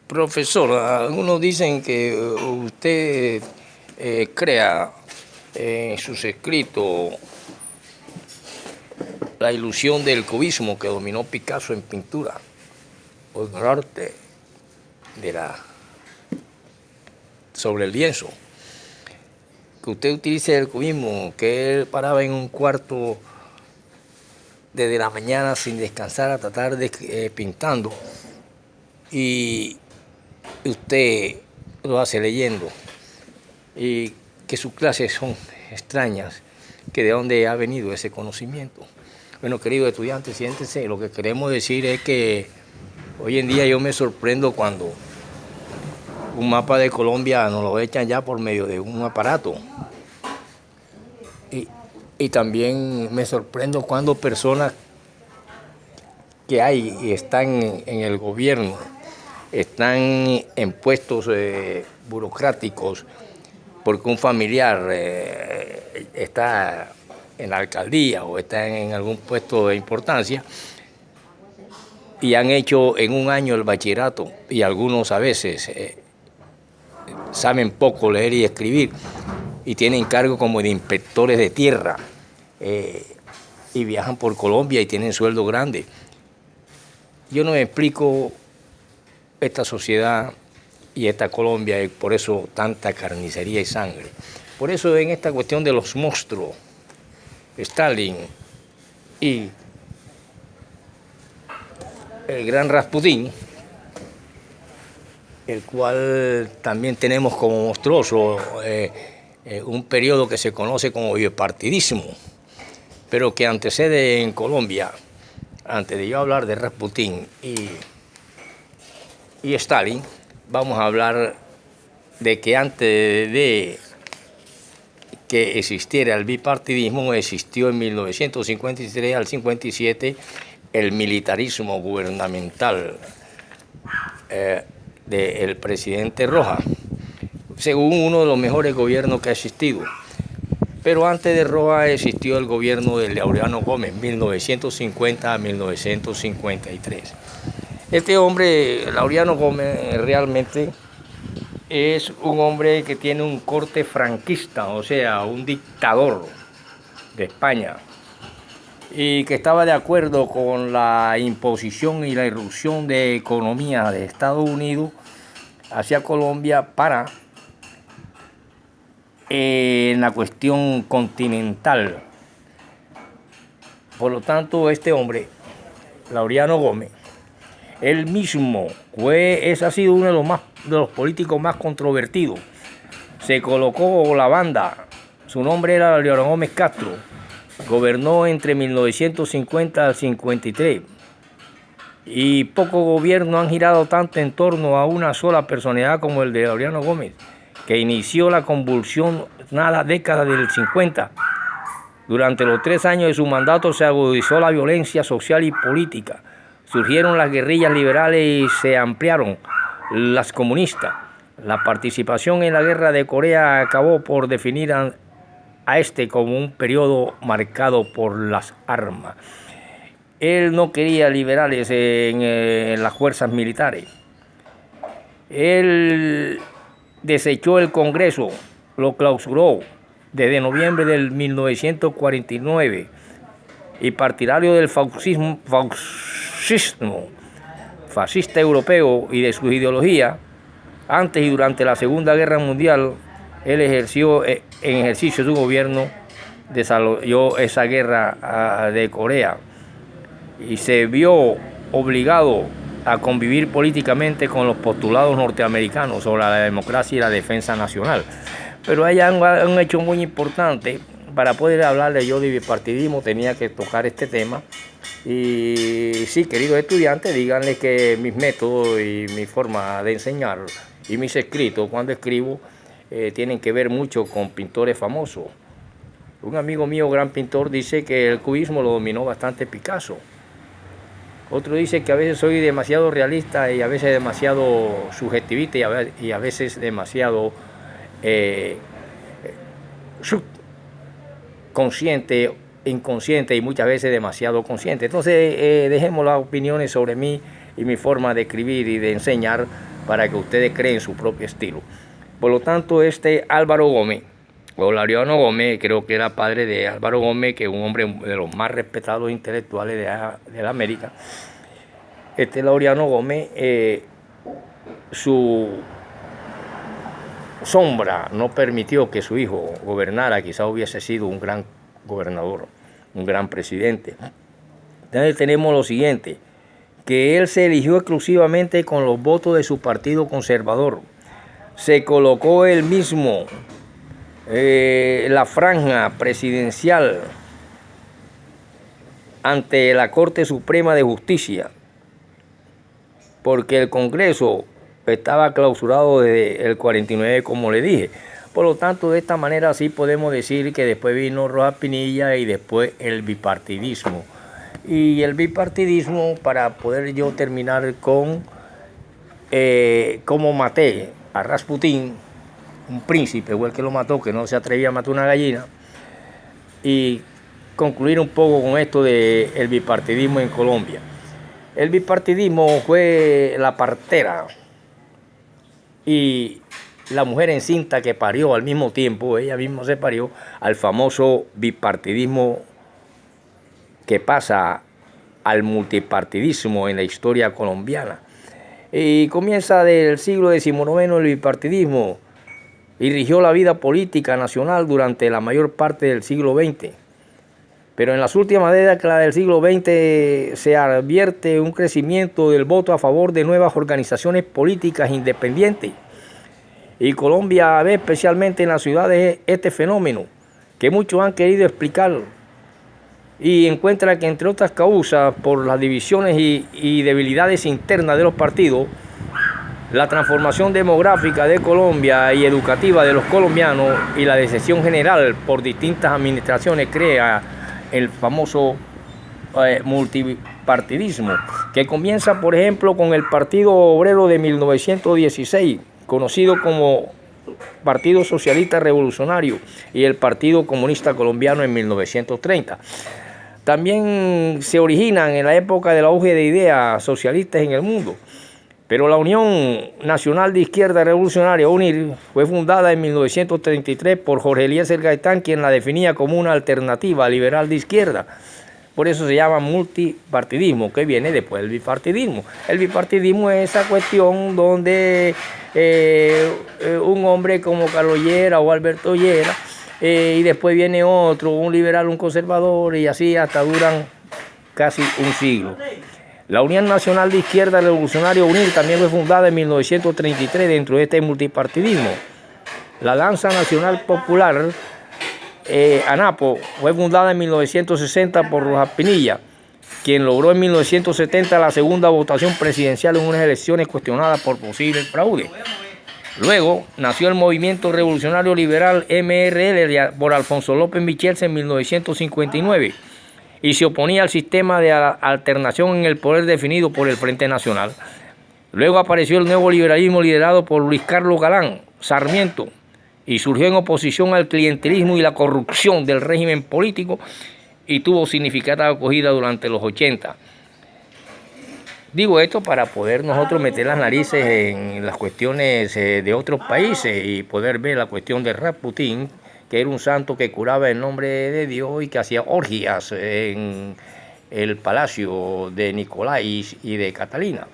Profesor, algunos dicen que usted crea en sus escritos la ilusión del cubismo que dominó Picasso en pintura, o en el arte sobre el lienzo. Que usted utilice el cubismo, que él paraba en un cuarto desde la mañana sin descansar a tratar de pintando, y usted lo hace leyendo, y que sus clases son extrañas, que de dónde ha venido ese conocimiento. Bueno, queridos estudiantes, siéntense. Lo que queremos decir es que hoy en día yo me sorprendo cuando un mapa de Colombia nos lo echan ya por medio de un aparato. Y también me sorprendo cuando personas que hay y están en el gobierno, están en puestos burocráticos, porque un familiar está en la alcaldía o está en algún puesto de importancia, y han hecho en un año el bachillerato, y algunos a veces saben poco leer y escribir, y tienen cargo como de inspectores de tierra, y viajan por Colombia y tienen sueldo grande. Yo no me explico esta sociedad y esta Colombia, y por eso tanta carnicería y sangre. Por eso en esta cuestión de los monstruos, Stalin y el gran Rasputín, el cual también tenemos como monstruoso un periodo que se conoce como bipartidismo, pero que antecede en Colombia, antes de yo hablar de Rasputín y Stalin, vamos a hablar de que antes de que existiera el bipartidismo, existió en 1953 al 57 el militarismo gubernamental del presidente Rojas, según uno de los mejores gobiernos que ha existido. Pero antes de Rojas existió el gobierno de Laureano Gómez, 1950 a 1953. Este hombre, Laureano Gómez, realmente es un hombre que tiene un corte franquista, o sea, un dictador de España, y que estaba de acuerdo con la imposición y la irrupción de economía de Estados Unidos hacia Colombia para en la cuestión continental. Por lo tanto, este hombre, Laureano Gómez, él mismo ha sido uno de los políticos más controvertidos. Se colocó la banda, su nombre era Laureano Gómez Castro, gobernó entre 1950 al 53, y pocos gobiernos han girado tanto en torno a una sola personalidad como el de Laureano Gómez, que inició la convulsionada década del 50. Durante los 3 años de su mandato se agudizó la violencia social y política. Surgieron las guerrillas liberales y se ampliaron las comunistas. La participación en la guerra de Corea acabó por definir a este como un periodo marcado por las armas. Él no quería liberales en las fuerzas militares. Él desechó el Congreso, lo clausuró desde noviembre del 1949, y partidario del fascismo fascista europeo y de su ideología, antes y durante la Segunda Guerra Mundial, él ejerció en ejercicio de su gobierno, desarrolló esa guerra de Corea y se vio obligado a convivir políticamente con los postulados norteamericanos sobre la democracia y la defensa nacional. Pero hay un hecho muy importante. Para poder hablar de bipartidismo tenía que tocar este tema. Y sí, queridos estudiantes, díganle que mis métodos y mi forma de enseñar y mis escritos, cuando escribo, tienen que ver mucho con pintores famosos. Un amigo mío, gran pintor, dice que el cubismo lo dominó bastante Picasso. Otro dice que a veces soy demasiado realista y a veces demasiado subjetivista y a veces demasiado consciente, inconsciente, y muchas veces demasiado consciente. Entonces dejemos las opiniones sobre mí y mi forma de escribir y de enseñar para que ustedes creen su propio estilo. Por lo tanto, Álvaro Gómez, o Laureano Gómez, creo que era padre de Álvaro Gómez, que es un hombre de los más respetados intelectuales de la América. Laureano Gómez, su sombra no permitió que su hijo gobernara, quizá hubiese sido un gran gobernador, un gran presidente. Entonces tenemos lo siguiente, que él se eligió exclusivamente con los votos de su partido conservador. Se colocó él mismo la franja presidencial ante la Corte Suprema de Justicia, porque el Congreso estaba clausurado desde el 49, como le dije. Por lo tanto, de esta manera sí podemos decir que después vino Rojas Pinilla y después el bipartidismo. Y el bipartidismo, para poder yo terminar con cómo maté a Rasputín, un príncipe, fue el que lo mató, que no se atrevía a matar una gallina, y concluir un poco con esto del bipartidismo en Colombia. El bipartidismo fue la partera y la mujer encinta que parió al mismo tiempo, ella misma se parió, al famoso bipartidismo que pasa al multipartidismo en la historia colombiana. Y comienza del siglo XIX el bipartidismo y rigió la vida política nacional durante la mayor parte del siglo XX. Pero en las últimas décadas del siglo XX se advierte un crecimiento del voto a favor de nuevas organizaciones políticas independientes. Y Colombia ve especialmente en las ciudades este fenómeno, que muchos han querido explicar, y encuentra que entre otras causas, por las divisiones y debilidades internas de los partidos, la transformación demográfica de Colombia y educativa de los colombianos y la decepción general por distintas administraciones crea el famoso multipartidismo, que comienza, por ejemplo, con el Partido Obrero de 1916, conocido como Partido Socialista Revolucionario, y el Partido Comunista Colombiano en 1930. También se originan en la época del auge de ideas socialistas en el mundo. Pero la Unión Nacional de Izquierda Revolucionaria, UNIR, fue fundada en 1933 por Jorge Eliezer Gaitán, quien la definía como una alternativa liberal de izquierda. Por eso se llama multipartidismo, que viene después del bipartidismo. El bipartidismo es esa cuestión donde un hombre como Carlos Llera o Alberto Llera, y después viene otro, un liberal, un conservador, y así hasta duran casi un siglo. La Unión Nacional de Izquierda Revolucionaria, UNIR, también fue fundada en 1933 dentro de este multipartidismo. La Alianza Nacional Popular, ANAPO, fue fundada en 1960 por Rojas Pinilla, quien logró en 1970 la segunda votación presidencial en unas elecciones cuestionadas por posible fraude. Luego nació el Movimiento Revolucionario Liberal MRL por Alfonso López Michels en 1959 y se oponía al sistema de alternación en el poder definido por el Frente Nacional. Luego apareció el nuevo liberalismo liderado por Luis Carlos Galán Sarmiento y surgió en oposición al clientelismo y la corrupción del régimen político y tuvo significativa acogida durante los 80. Digo esto para poder nosotros meter las narices en las cuestiones de otros países y poder ver la cuestión de Rasputín, que era un santo que curaba en nombre de Dios y que hacía orgías en el palacio de Nicolás y de Catalina.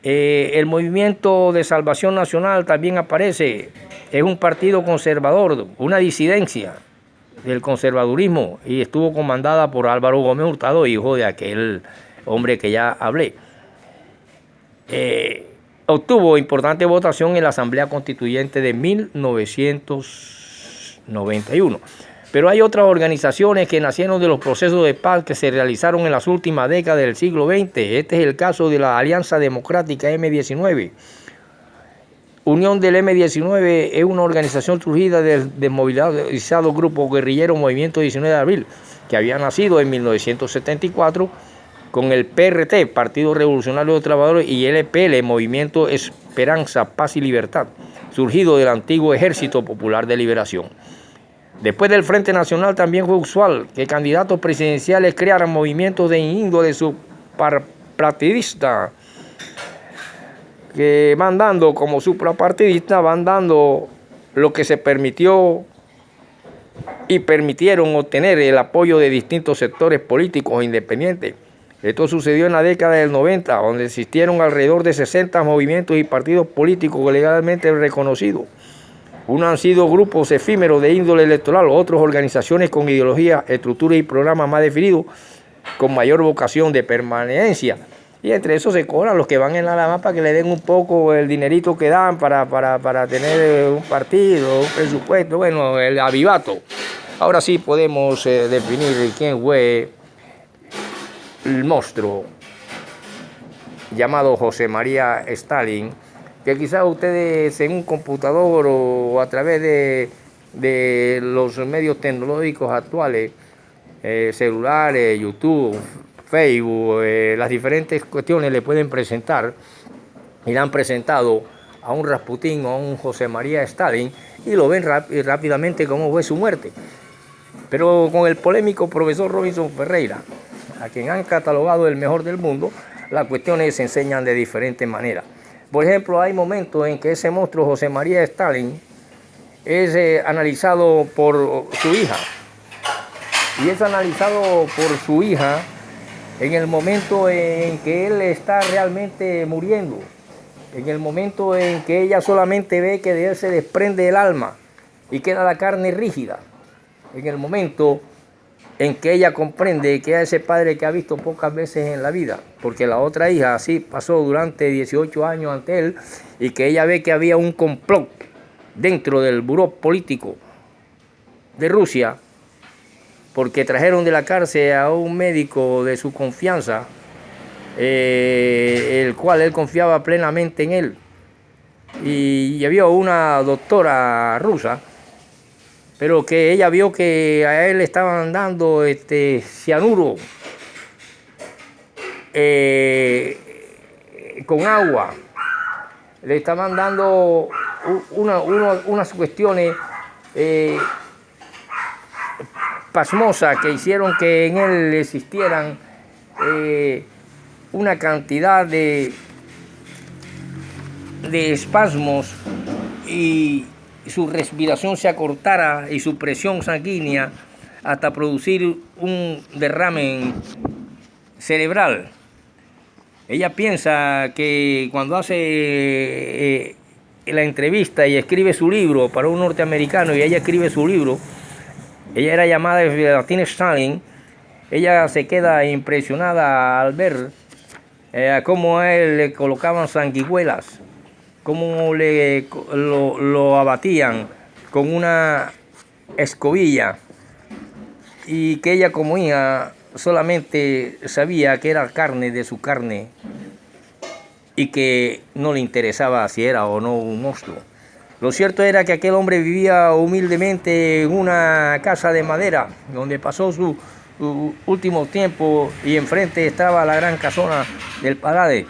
El Movimiento de Salvación Nacional también aparece, es un partido conservador, una disidencia del conservadurismo, y estuvo comandada por Álvaro Gómez Hurtado, hijo de aquel hombre que ya hablé. Obtuvo importante votación en la Asamblea Constituyente de 1991. Pero hay otras organizaciones que nacieron de los procesos de paz que se realizaron en las últimas décadas del siglo XX. Este es el caso de la Alianza Democrática M19. Unión del M19 es una organización surgida del desmovilizado grupo guerrillero Movimiento 19 de Abril, que había nacido en 1974 con el PRT, Partido Revolucionario de Trabajadores, y el EPL, Movimiento Esperanza, Paz y Libertad, surgido del antiguo Ejército Popular de Liberación. Después del Frente Nacional también fue usual que candidatos presidenciales crearan movimientos de índole subpartidista. que van dando como suprapartidistas, van dando lo que se permitió y permitieron obtener el apoyo de distintos sectores políticos independientes. Esto sucedió en la década del 90, donde existieron alrededor de 60 movimientos y partidos políticos legalmente reconocidos. Unos han sido grupos efímeros de índole electoral, otros organizaciones con ideología, estructura y programas más definidos, con mayor vocación de permanencia. Y entre esos se cobran los que van en la lama para que le den un poco el dinerito que dan para tener un partido, un presupuesto, bueno, el avivato. Ahora sí podemos definir quién fue el monstruo llamado José María Stalin, que quizás ustedes en un computador o a través de los medios tecnológicos actuales, celulares, YouTube, Facebook, las diferentes cuestiones le pueden presentar y le han presentado a un Rasputín o a un José María Stalin y lo ven rápidamente cómo fue su muerte. Pero con el polémico profesor Robinson Ferreira, a quien han catalogado el mejor del mundo, las cuestiones se enseñan de diferentes maneras. Por ejemplo, hay momentos en que ese monstruo José María Stalin es analizado por su hija. Y es analizado por su hija en el momento en que él está realmente muriendo. En el momento en que ella solamente ve que de él se desprende el alma y queda la carne rígida. En el momento en que ella comprende que es ese padre que ha visto pocas veces en la vida, porque la otra hija así pasó durante 18 años ante él, y que ella ve que había un complot dentro del buró político de Rusia, porque trajeron de la cárcel a un médico de su confianza, el cual él confiaba plenamente en él, y había una doctora rusa, pero que ella vio que a él le estaban dando cianuro con agua. Le estaban dando unas cuestiones pasmosas que hicieron que en él existieran una cantidad de espasmos y su respiración se acortara y su presión sanguínea hasta producir un derrame cerebral. Ella piensa que cuando hace la entrevista y escribe su libro para un norteamericano, y ella escribe su libro, ella era llamada Latina Stalin, ella se queda impresionada al ver cómo a él le colocaban sanguijuelas, cómo lo abatían con una escobilla, y que ella como hija solamente sabía que era carne de su carne y que no le interesaba si era o no un monstruo. Lo cierto era que aquel hombre vivía humildemente en una casa de madera donde pasó su último tiempo, y enfrente estaba la gran casona del Parade.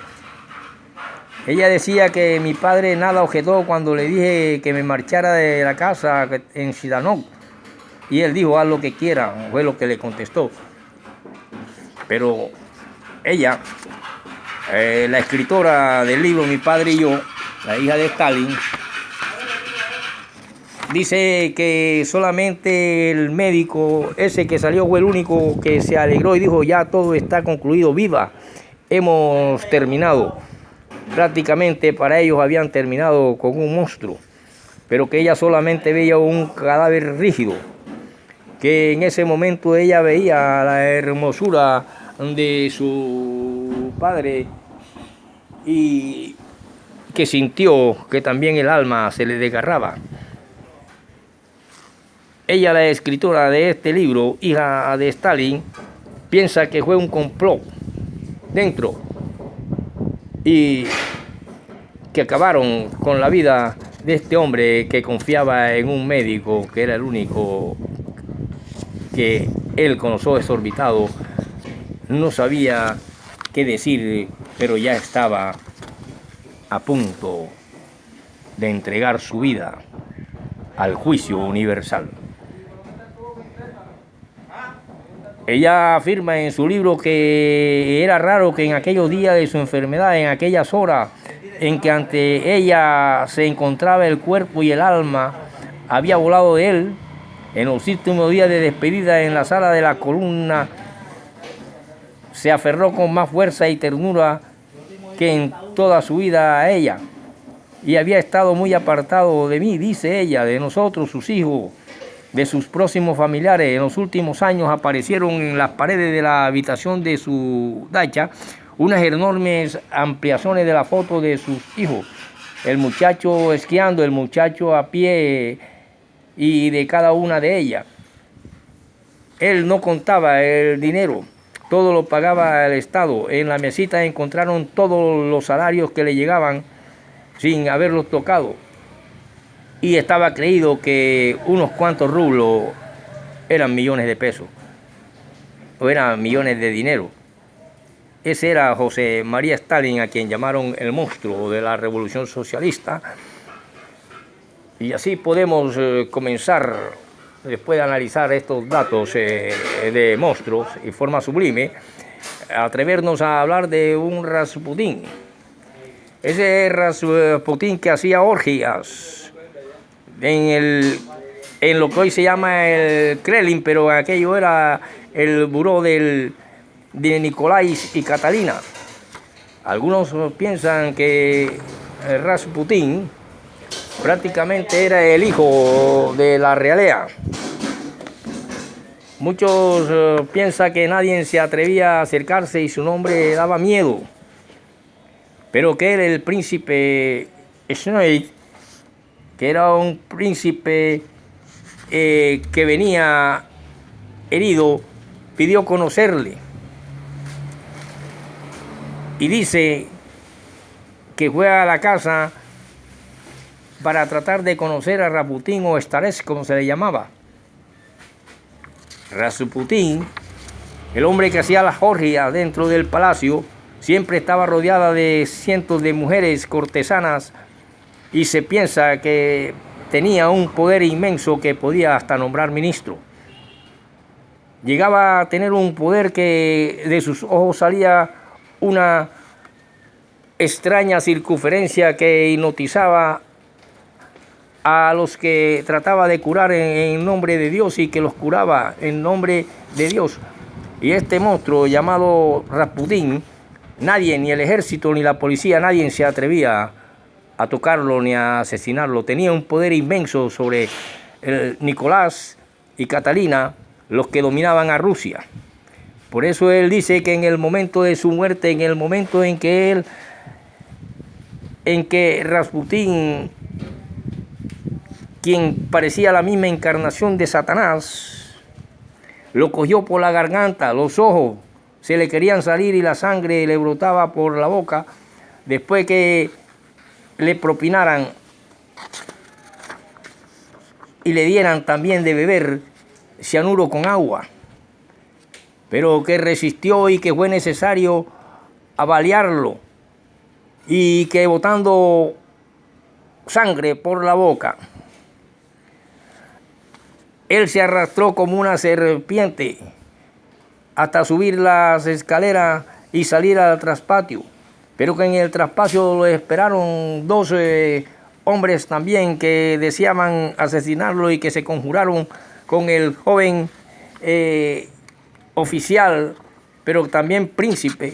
Ella decía que mi padre nada objetó cuando le dije que me marchara de la casa en Sidanov. Y él dijo, haz lo que quiera, fue lo que le contestó. Pero ella, la escritora del libro Mi padre y yo, la hija de Stalin, dice que solamente el médico ese que salió fue el único que se alegró y dijo, ya todo está concluido, viva, hemos terminado. Prácticamente para ellos habían terminado con un monstruo, pero que ella solamente veía un cadáver rígido, que en ese momento ella veía la hermosura de su padre y que sintió que también el alma se le desgarraba. Ella, la escritora de este libro, hija de Stalin, piensa que fue un complot dentro y que acabaron con la vida de este hombre que confiaba en un médico que era el único que él, con los ojos desorbitados, no sabía qué decir, pero ya estaba a punto de entregar su vida al juicio universal. Ella afirma en su libro que era raro que en aquellos días de su enfermedad, en aquellas horas, en que ante ella se encontraba el cuerpo y el alma, había volado de él. En los últimos días de despedida en la sala de la columna, se aferró con más fuerza y ternura que en toda su vida a ella. Y había estado muy apartado de mí, dice ella, de nosotros, sus hijos, de sus próximos familiares. En los últimos años aparecieron en las paredes de la habitación de su dacha unas enormes ampliaciones de la foto de sus hijos. El muchacho esquiando, el muchacho a pie y de cada una de ellas. Él no contaba el dinero, todo lo pagaba el Estado. En la mesita encontraron todos los salarios que le llegaban sin haberlos tocado. Y estaba creído que unos cuantos rublos eran millones de pesos, o eran millones de dinero. Ese era José María Stalin, a quien llamaron el monstruo de la Revolución Socialista. Y así podemos comenzar, después de analizar estos datos de monstruos y forma sublime, a atrevernos a hablar de un Rasputín. Ese Rasputín que hacía orgías en lo que hoy se llama el Kremlin, pero aquello era el buró de Nicolai y Catalina. Algunos piensan que Rasputín prácticamente era el hijo de la realeza. Muchos piensan que nadie se atrevía a acercarse y su nombre daba miedo, pero que era el príncipe Schneid, que era un príncipe que venía herido, pidió conocerle. Y dice que fue a la casa para tratar de conocer a Rasputín, o Starets, como se le llamaba. Rasputín, el hombre que hacía las orgías dentro del palacio, siempre estaba rodeada de cientos de mujeres cortesanas y se piensa que tenía un poder inmenso que podía hasta nombrar ministro. Llegaba a tener un poder que de sus ojos salía una extraña circunferencia que hipnotizaba a los que trataba de curar en nombre de Dios y que los curaba en nombre de Dios. Y este monstruo llamado Rasputín, nadie, ni el ejército ni la policía, nadie se atrevía a tocarlo ni a asesinarlo. Tenía un poder inmenso sobre Nicolás y Catalina, los que dominaban a Rusia. Por eso él dice que en el momento de su muerte, en el momento en que Rasputín, quien parecía la misma encarnación de Satanás, lo cogió por la garganta, los ojos se le querían salir y la sangre le brotaba por la boca, después que le propinaran y le dieran también de beber cianuro con agua, pero que resistió y que fue necesario avaliarlo y que botando sangre por la boca, él se arrastró como una serpiente hasta subir las escaleras y salir al traspatio, pero que en el traspatio lo esperaron 12 hombres también que deseaban asesinarlo y que se conjuraron con el joven oficial, pero también príncipe,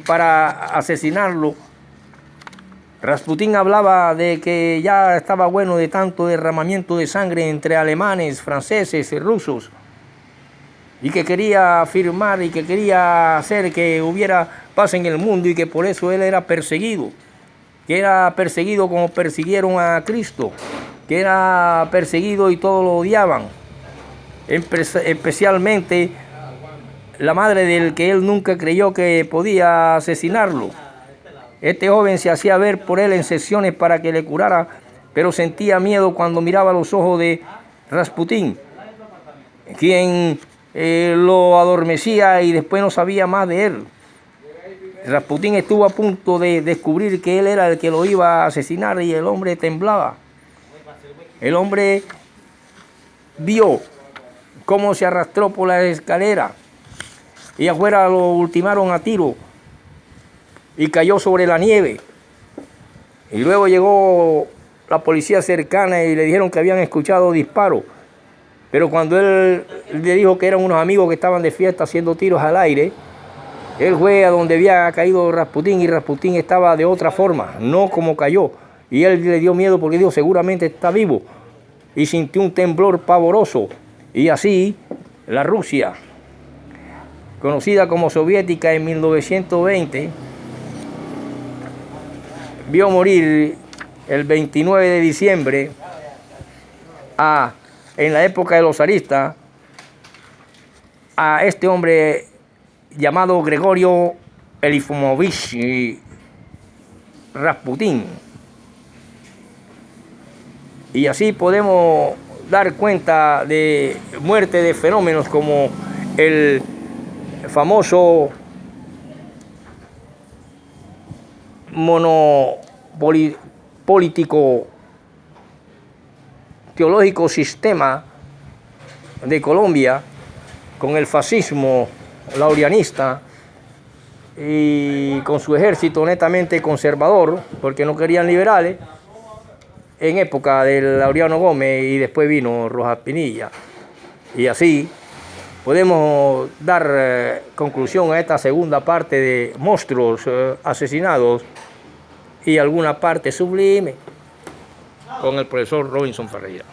para asesinarlo. Rasputín hablaba de que ya estaba bueno de tanto derramamiento de sangre entre alemanes, franceses y rusos, y que quería afirmar y que quería hacer que hubiera paz en el mundo, y que por eso él era perseguido, que era perseguido como persiguieron a Cristo, que era perseguido y todos lo odiaban, especialmente la madre del que él nunca creyó que podía asesinarlo. Este joven se hacía ver por él en sesiones para que le curara, pero sentía miedo cuando miraba los ojos de Rasputín, quien lo adormecía y después no sabía más de él. Rasputín estuvo a punto de descubrir que él era el que lo iba a asesinar y el hombre temblaba. El hombre vio cómo se arrastró por la escalera y afuera lo ultimaron a tiro y cayó sobre la nieve. Y luego llegó la policía cercana y le dijeron que habían escuchado disparos. Pero cuando él le dijo que eran unos amigos que estaban de fiesta haciendo tiros al aire, él fue a donde había caído Rasputín y Rasputín estaba de otra forma, no como cayó. Y él le dio miedo porque dijo, seguramente está vivo. Y sintió un temblor pavoroso. Y así, la Rusia, conocida como soviética en 1920, vio morir el 29 de diciembre, en la época de los zaristas, a este hombre llamado Gregorio Elifomovich Rasputín. Y así podemos dar cuenta de muerte de fenómenos como el famoso monopolítico teológico sistema de Colombia con el fascismo laurianista y con su ejército netamente conservador, porque no querían liberales, en época del Laureano Gómez, y después vino Rojas Pinilla. Y así podemos dar conclusión a esta segunda parte de monstruos asesinados y alguna parte sublime con el profesor Robinson Ferreira.